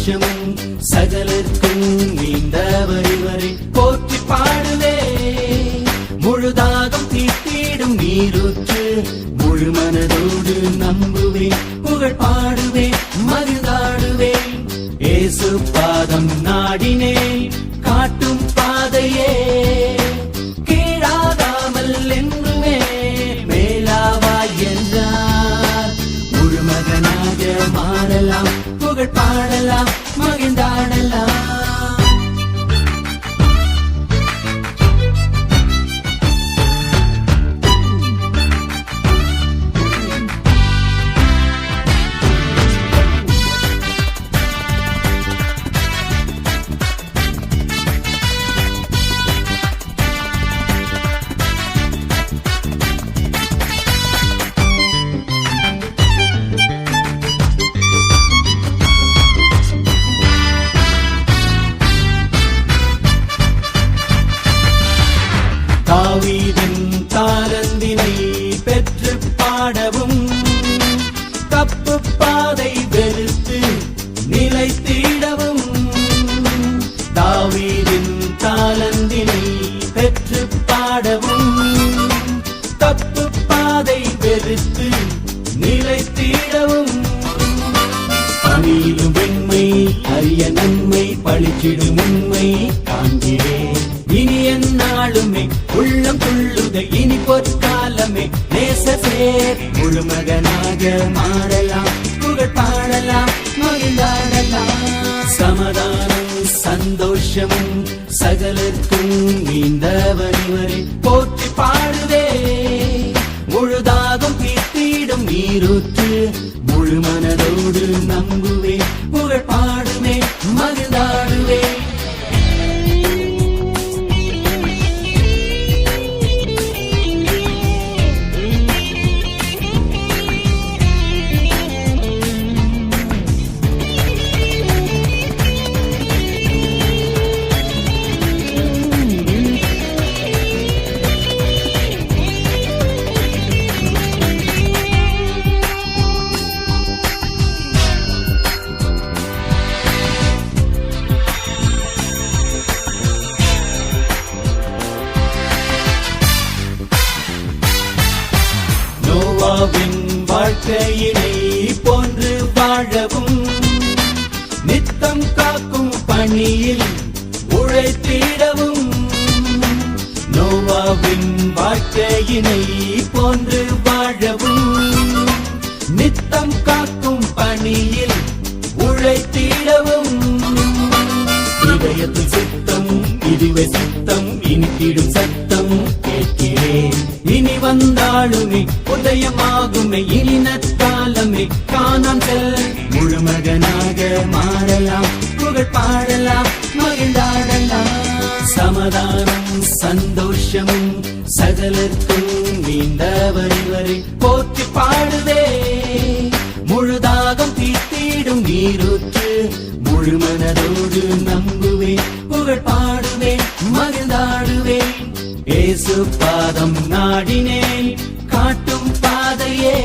சந்தோஷமும் சகலர்க்கும் நீந்தவர் இவரை போற்றி பாடுவே. முழுதாகம் தீர்த்திடும் நீரூற்று முழு மனதோடு நம்புவேன், புகழ் பாடுவேன், மகிழ்ந்தாடுவேன். இயேசு பாதம் நாடினேன், காட்டும் பாதையே கீழாகாமல் என்றுமே மேலாவாய் என்றார். முழு மகனாக மாறலாம், புகழ் பாடலாம், மகிழ்ந்தாடலாம். தாவீதின் தாளந்தினை பெற்று பாடவும், தப்பு பாதை வெறுத்து நிலைத்திடவும். தாவீதின் தாளந்தினை பெற்று பாடவும், தப்பு பாதை வெறுத்து நிலைத்திடவும். பணியிலும் வெண்மை அரிய நன்மை பழிச்சிடும் உண்மை காண்கிறேன். இனி என்னாலுமே உள்ளம் துள்ளுதை, இனி பொற்காலமே நேசசேர். முழு மகனாக மாறலாம், புகழ் பாடலாம், மகிழ்ந்தாடலாம். சமாதானம் சந்தோஷமும் சகலர்க்கும் நீந்தவர் இவரை போற்றி பாடுவே. முழுதாகும் தீர்த்திடும் நீரூற்று முழு மனதோடு நம்புவேன், புகழ் பாடுவேன், மகிழ்ந்தாடுவேன். நோவாவின் வாழ்க்கையினை போன்று வாழவும், நித்தம் காக்கும் பணியில் உழைத்திடவும். நோவாவின் வாழ்க்கையினை போன்று வாழவும், நித்தம் காக்கும் பணியில் உழைத்திடவும். இதயத்தில் சித்தம் இதுவே சித்தம், இனித்திடும் சத்தம் கேட்கிறேன். இனி வந்தாலுமே உதயமாகுமே, இனி நற்காலமே காணாம் செல். முழு மகனாக மாறலாம், புகழ் பாடலாம், மகிழ்ந்தாடலாம். சமாதானம் சந்தோஷமும் சகலர்க்கும் நீந்தவர் இவரை போற்றி பாடுவே. முழுதாகம் தீர்த்திடும் நீரூற்று முழு மனதோடு நம்புவேன், புகழ் பாடுவேன், மகிழ்ந்தாடுவேன். இயேசு பாதம் நாடினேன், காட்டும் பாதையே